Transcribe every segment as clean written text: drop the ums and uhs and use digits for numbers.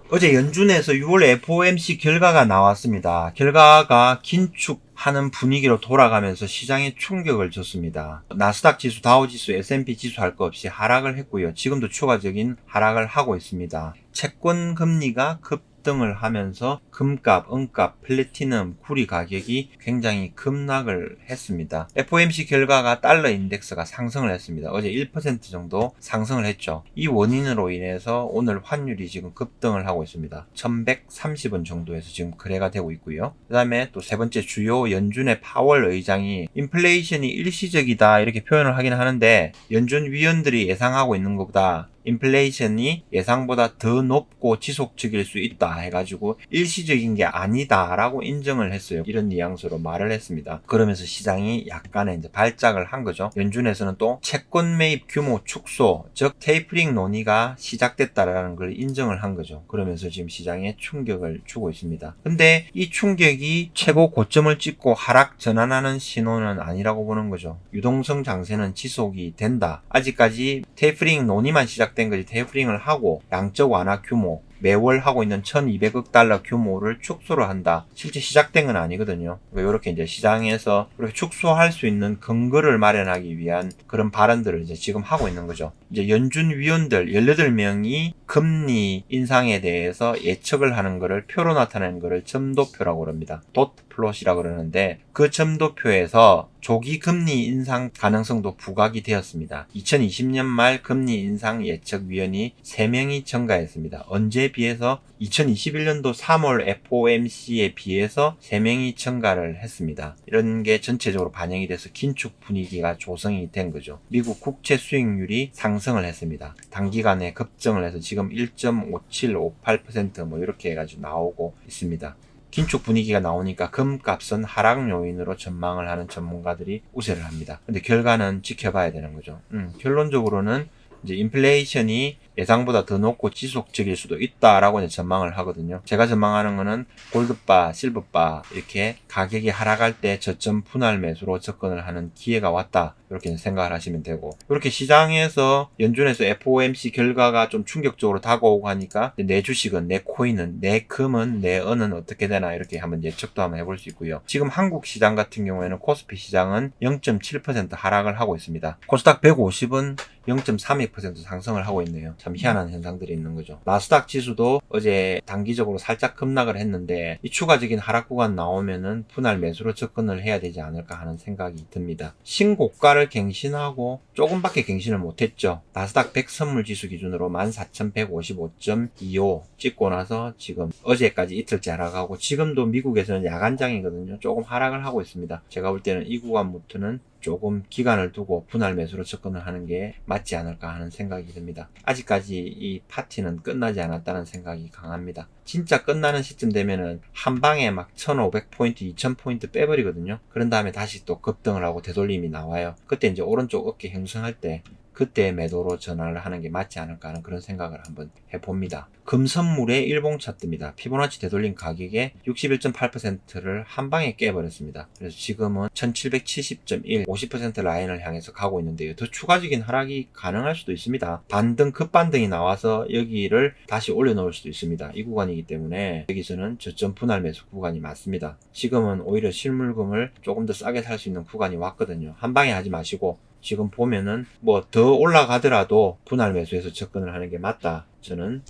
어제 연준에서 6월 FOMC 결과가 나왔습니다. 결과가 긴축하는 분위기로 돌아가면서 시장에 충격을 줬습니다. 나스닥 지수, 다우 지수, S&P 지수 할 것 없이 하락을 했고요. 지금도 추가적인 하락을 하고 있습니다. 채권 금리가 급등을 하면서 금값, 은값, 플래티넘, 구리 가격이 굉장히 급락을 했습니다. FOMC 결과가 달러 인덱스가 상승을 했습니다. 어제 1% 정도 상승을 했죠. 이 원인으로 인해서 오늘 환율이 지금 급등을 하고 있습니다. 1130원 정도에서 지금 거래가 되고 있고요. 그 다음에 또 세 번째, 주요 연준의 파월 의장이 인플레이션이 일시적이다 이렇게 표현을 하긴 하는데, 연준 위원들이 예상하고 있는 것보다 인플레이션이 예상보다 더 높고 지속적일 수 있다 해가지고 일시적인 게 아니다 라고 인정을 했어요. 이런 뉘앙스로 말을 했습니다. 그러면서 시장이 약간의 이제 발작을 한 거죠. 연준에서는 또 채권 매입 규모 축소, 즉 테이퍼링 논의가 시작됐다라는 걸 인정을 한 거죠. 그러면서 지금 시장에 충격을 주고 있습니다. 근데 이 충격이 최고 고점을 찍고 하락 전환하는 신호는 아니라고 보는 거죠. 유동성 장세는 지속이 된다. 아직까지 테이퍼링 논의만 시작된 거지, 테이퍼링을 하고 양적 완화 규모, 매월 하고 있는 1200억 달러 규모를 축소를 한다. 실제 시작된 건 아니거든요. 이렇게 이제 시장에서 그렇게 축소할 수 있는 근거를 마련하기 위한 그런 발언들을 이제 지금 하고 있는 거죠. 이제 연준 위원들 18명이 금리 인상에 대해서 예측을 하는 거를 표로 나타내는 거를 점도표라고 합니다. 돛 플롯이라고 그러는데, 그 점도표에서 조기 금리 인상 가능성도 부각이 되었습니다. 2020년 말 금리 인상 예측위원이 3명이 증가했습니다. 언제에 비해서 2021년도 3월 FOMC에 비해서 3명이 증가를 했습니다. 이런 게 전체적으로 반영이 돼서 긴축 분위기가 조성이 된 거죠. 미국 국채 수익률이 상승을 했습니다. 단기간에 급증을 해서 지금 1.5758% 뭐 이렇게 해가지고 나오고 있습니다. 긴축 분위기가 나오니까 금값은 하락 요인으로 전망을 하는 전문가들이 우세를 합니다. 근데 결과는 지켜봐야 되는 거죠. 결론적으로는 이제 인플레이션이 예상보다 더 높고 지속적일 수도 있다라고 이제 전망을 하거든요. 제가 전망하는 거는 골드바, 실버바 이렇게 가격이 하락할 때 저점 분할 매수로 접근을 하는 기회가 왔다, 이렇게 생각을 하시면 되고, 이렇게 시장에서 연준에서 FOMC 결과가 좀 충격적으로 다가오고 하니까 내 주식은, 내 코인은, 내 금은, 내 은은 어떻게 되나 이렇게 한번 예측도 한번 해볼 수 있고요. 지금 한국 시장 같은 경우에는 코스피 시장은 0.7% 하락을 하고 있습니다. 코스닥 150은 0.32% 상승을 하고 있네요. 참 희한한 현상들이 있는 거죠. 나스닥 지수도 어제 단기적으로 살짝 급락을 했는데, 이 추가적인 하락 구간 나오면은 분할 매수로 접근을 해야 되지 않을까 하는 생각이 듭니다. 신고가를 갱신하고 조금밖에 갱신을 못했죠. 나스닥 100 선물 지수 기준으로 14,155.25 찍고 나서 지금 어제까지 이틀째 하락하고, 지금도 미국에서는 야간장이거든요. 조금 하락을 하고 있습니다. 제가 볼 때는 이 구간부터는 조금 기간을 두고 분할 매수로 접근을 하는 게 맞지 않을까 하는 생각이 듭니다. 아직까지 이 파티는 끝나지 않았다는 생각이 강합니다. 진짜 끝나는 시점 되면은 한 방에 막 1500포인트, 2000포인트 빼버리거든요. 그런 다음에 다시 또 급등을 하고 되돌림이 나와요. 그때 이제 오른쪽 어깨 형성할 때, 그때 매도로 전환을 하는 게 맞지 않을까 하는 그런 생각을 한번 해봅니다. 금선물의 일봉 차트입니다. 피보나치 되돌림 가격의 61.8%를 한 방에 깨버렸습니다. 그래서 지금은 1770.1, 50% 라인을 향해서 가고 있는데요. 더 추가적인 하락이 가능할 수도 있습니다. 반등, 급반등이 나와서 여기를 다시 올려놓을 수도 있습니다. 이 구간이기 때문에 여기서는 저점 분할 매수 구간이 맞습니다. 지금은 오히려 실물금을 조금 더 싸게 살 수 있는 구간이 왔거든요. 한 방에 하지 마시고 지금 보면은 뭐 더 올라가더라도 분할 매수해서 접근을 하는 게 맞다, 저는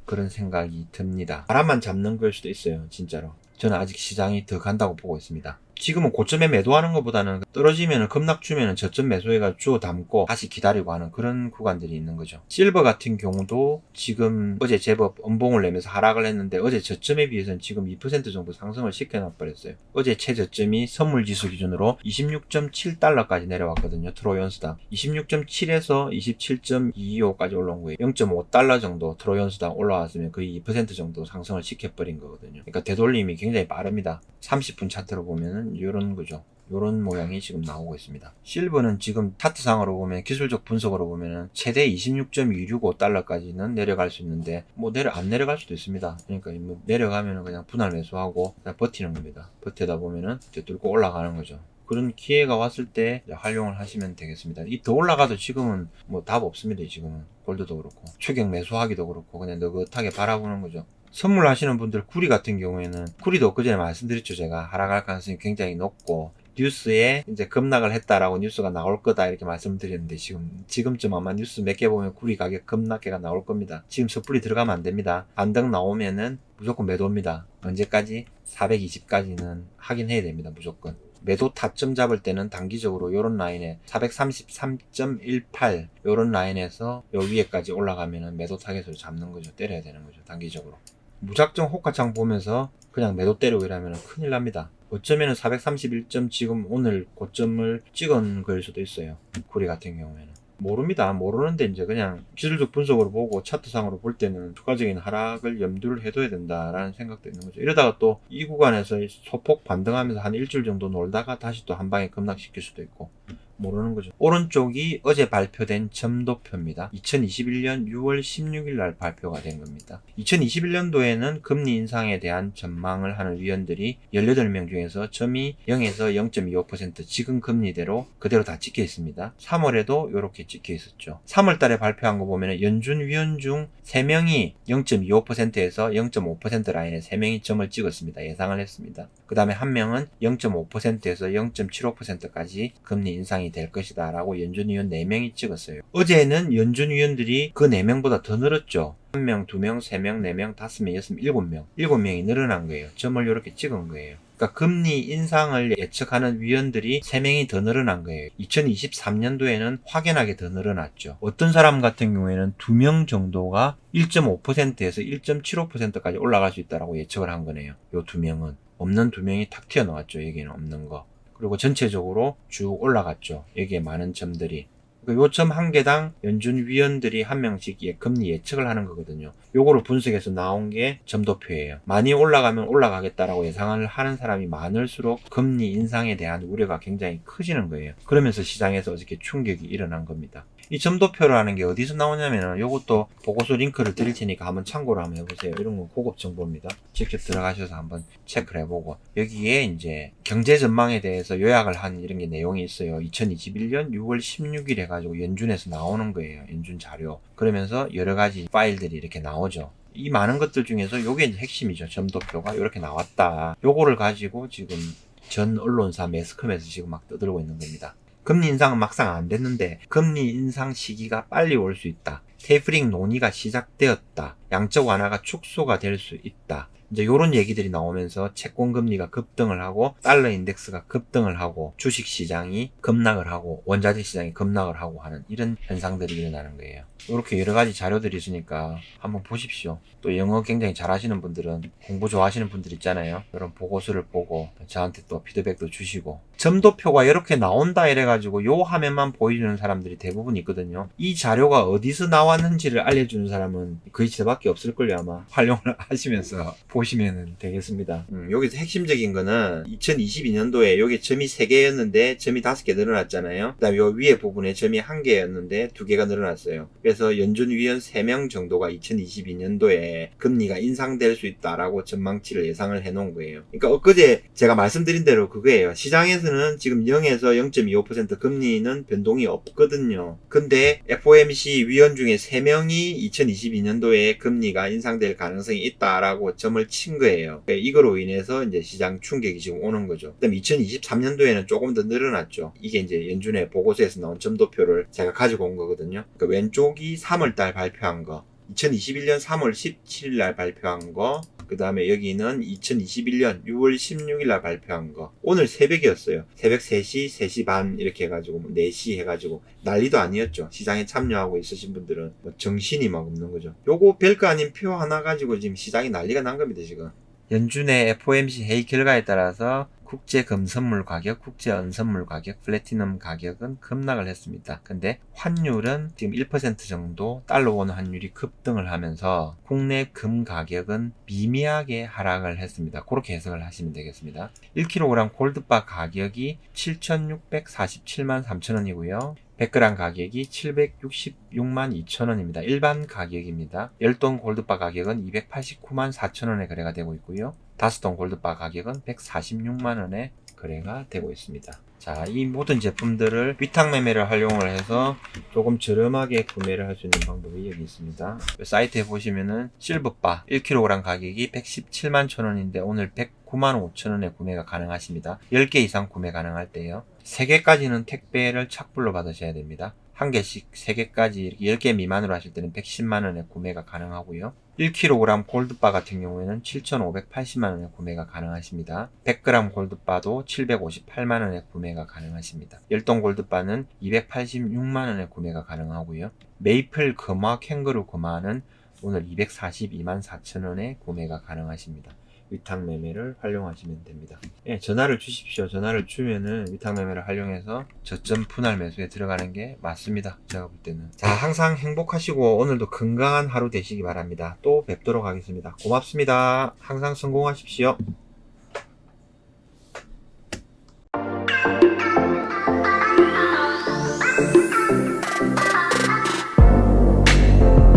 그런 생각이 듭니다. 바람만 잡는 걸 수도 있어요. 진짜로 저는 아직 시장이 더 간다고 보고 있습니다. 지금은 고점에 매도하는 것보다는 떨어지면 급락 주면 저점 매수해가 주워 담고 다시 기다리고 하는 그런 구간들이 있는 거죠. 실버 같은 경우도 지금 어제 제법 음봉을 내면서 하락을 했는데, 어제 저점에 비해서는 지금 2% 정도 상승을 시켜놔 버렸어요. 어제 최저점이 선물지수 기준으로 26.7달러까지 내려왔거든요. 트로이온스당 26.7에서 27.225까지 올라온 거예요. 0.5달러 정도 트로이온스당 올라왔으면 거의 2% 정도 상승을 시켜버린 거거든요. 그러니까 되돌림이 굉장히 빠릅니다. 30분 차트로 보면은 이런 거죠. 이런 모양이 지금 나오고 있습니다. 실버는 지금 차트상으로 보면, 기술적 분석으로 보면 최대 26.265달러까지는 내려갈 수 있는데 뭐 안 내려갈 수도 있습니다. 그러니까 뭐 내려가면 그냥 분할 매수하고 그냥 버티는 겁니다. 버티다 보면은 이제 뚫고 올라가는 거죠. 그런 기회가 왔을 때 활용을 하시면 되겠습니다. 이 더 올라가도 지금은 뭐 답 없습니다. 지금은 골드도 그렇고 추격 매수하기도 그렇고 그냥 느긋하게 바라보는 거죠. 선물하시는 분들 구리 같은 경우에는 구리도 그전에 말씀드렸죠. 제가 하락할 가능성이 굉장히 높고 뉴스에 이제 급락을 했다라고 뉴스가 나올 거다 이렇게 말씀드렸는데 지금쯤 아마 뉴스 몇 개 보면 구리 가격 급락해가 나올 겁니다. 지금 섣불리 들어가면 안 됩니다. 반등 나오면은 무조건 매도입니다. 언제까지? 420까지는 확인해야 됩니다. 무조건. 매도 타점 잡을 때는 단기적으로 요런 라인에 433.18 요런 라인에서 요 위에까지 올라가면은 매도 타겟으로 잡는 거죠. 때려야 되는 거죠. 단기적으로. 무작정 호가창 보면서 그냥 매도 때리고 이러면 큰일 납니다. 어쩌면은 431점 지금 오늘 고점을 찍은 거일 수도 있어요. 구리 같은 경우에는. 모릅니다. 모르는데 이제 그냥 기술적 분석으로 보고 차트상으로 볼 때는 추가적인 하락을 염두를 해둬야 된다라는 생각도 있는 거죠. 이러다가 또 이 구간에서 소폭 반등하면서 한 일주일 정도 놀다가 다시 또 한 방에 급락시킬 수도 있고 모르는 거죠. 오른쪽이 어제 발표된 점도표입니다. 2021년 6월 16일 날 발표가 된 겁니다. 2021년도에는 금리 인상에 대한 전망을 하는 위원들이 18명 중에서 점이 0에서 0.25% 지금 금리대로 그대로 다 찍혀 있습니다. 3월에도 이렇게 찍혀 있었죠. 3월 달에 발표한 거 보면 연준 위원 중 3명이 0.25%에서 0.5% 라인에 3명이 점을 찍었습니다. 예상을 했습니다. 그 다음에 한 명은 0.5%에서 0.75%까지 금리 인상이 될 것이다 라고 연준위원 4명이 찍었어요. 어제는 연준위원들이 그 4명보다 더 늘었죠. 1명, 2명, 3명, 4명, 5명, 6명, 7명. 7명이 늘어난 거예요. 점을 이렇게 찍은 거예요. 그러니까 금리 인상을 예측하는 위원들이 3명이 더 늘어난 거예요. 2023년도에는 확연하게 더 늘어났죠. 어떤 사람 같은 경우에는 2명 정도가 1.5%에서 1.75%까지 올라갈 수 있다고 예측을 한 거네요. 요 2명은. 없는 2명이 탁 튀어나왔죠. 여기는 없는 거. 그리고 전체적으로 쭉 올라갔죠. 여기에 많은 점들이. 요 점 한 개당 연준 위원들이 한 명씩 금리 예측을 하는 거거든요. 요거를 분석해서 나온 게 점도표예요. 많이 올라가면 올라가겠다라고 예상을 하는 사람이 많을수록 금리 인상에 대한 우려가 굉장히 커지는 거예요. 그러면서 시장에서 어저께 충격이 일어난 겁니다. 이 점도표라는 게 어디서 나오냐면은 요것도 보고서 링크를 드릴 테니까 한번 참고를 한번 해보세요. 이런 건 고급 정보입니다. 직접 들어가셔서 한번 체크를 해보고 여기에 이제 경제 전망에 대해서 요약을 한 이런 게 내용이 있어요. 2021년 6월 16일 해가지고 연준에서 나오는 거예요. 연준 자료. 그러면서 여러 가지 파일들이 이렇게 나오죠. 이 많은 것들 중에서 요게 이제 핵심이죠. 점도표가 이렇게 나왔다. 요거를 가지고 지금 전 언론사 매스컴에서 지금 막 떠들고 있는 겁니다. 금리 인상은 막상 안 됐는데 금리 인상 시기가 빨리 올 수 있다. 테이퍼링 논의가 시작되었다. 양적 완화가 축소가 될 수 있다. 이제 요런 얘기들이 나오면서 채권 금리가 급등을 하고 달러 인덱스가 급등을 하고 주식 시장이 급락을 하고 원자재 시장이 급락을 하고 하는 이런 현상들이 일어나는 거예요. 이렇게 여러 가지 자료들이 있으니까 한번 보십시오. 또 영어 굉장히 잘하시는 분들은 공부 좋아하시는 분들 있잖아요. 이런 보고서를 보고 저한테 또 피드백도 주시고 점도표가 이렇게 나온다 이래가지고 요 화면만 보여주는 사람들이 대부분 있거든요. 이 자료가 어디서 나왔는지를 알려주는 사람은 거의 저밖에 없을걸요. 아마 활용을 하시면서 보시면 되겠습니다. 여기서 핵심적인 거는 2022년도에 여기 점이 3개였는데 점이 5개 늘어났잖아요. 그 다음에 요 위에 부분에 점이 1개였는데 2개가 늘어났어요. 그래서 연준위원 3명 정도가 2022년도에 금리가 인상될 수 있다라고 전망치를 예상을 해놓은 거예요. 그러니까 엊그제 제가 말씀드린 대로 그거예요. 시장에서는 지금 0에서 0.25% 금리는 변동이 없거든요. 근데 FOMC 위원 중에 3명이 2022년도에 금리가 인상될 가능성이 있다라고 점을 친 거예요. 그러니까 이거로 인해서 이제 시장 충격이 지금 오는 거죠. 그다음 2023년도에는 조금 더 늘어났죠. 이게 이제 연준의 보고서에서 나온 점도표를 제가 가지고 온 거거든요. 그러니까 왼쪽이 3월달 발표한 거, 2021년 3월 17일 날 발표한 거, 그 다음에 여기는 2021년 6월 16일 날 발표한 거. 오늘 새벽이었어요. 새벽 3시, 3시 반 이렇게 해가지고 4시 해가지고 난리도 아니었죠. 시장에 참여하고 있으신 분들은 뭐 정신이 막 없는 거죠. 요거 별거 아닌 표 하나 가지고 지금 시장이 난리가 난 겁니다. 지금 연준의 FOMC 회의 결과에 따라서 국제 금선물 가격, 국제 은선물 가격, 플래티넘 가격은 급락을 했습니다. 근데 환율은 지금 1% 정도 달러 원 환율이 급등을 하면서 국내 금 가격은 미미하게 하락을 했습니다. 그렇게 해석을 하시면 되겠습니다. 1kg 골드바 가격이 7,647만 3천원이고요. 100g 가격이 766만 2천원입니다. 일반 가격입니다. 10돈 골드바 가격은 289만 4천원에 거래가 되고 있고요. 5돈 골드바 가격은 146만원에 거래가 되고 있습니다. 자, 이 모든 제품들을 위탁 매매를 활용을 해서 조금 저렴하게 구매를 할 수 있는 방법이 여기 있습니다. 사이트에 보시면은 실버바 1kg 가격이 117만 1,000원인데 오늘 109만 5천원에 구매가 가능하십니다. 10개 이상 구매 가능할 때요. 3개까지는 택배를 착불로 받으셔야 됩니다. 1개씩 3개까지 이렇게 10개 미만으로 하실 때는 110만원에 구매가 가능하고요. 1kg 골드바 같은 경우에는 7,580만원에 구매가 가능하십니다. 100g 골드바도 758만원에 구매가 가능하십니다. 열동 골드바는 286만원에 구매가 가능하고요. 메이플 금화 캥거루 금화는 오늘 242만 4천원에 구매가 가능하십니다. 위탁 매매를 활용하시면 됩니다. 예, 전화를 주십시오. 전화를 주면은 위탁 매매를 활용해서 저점 분할 매수에 들어가는 게 맞습니다. 제가 볼 때는. 자, 항상 행복하시고 오늘도 건강한 하루 되시기 바랍니다. 또 뵙도록 하겠습니다. 고맙습니다. 항상 성공하십시오.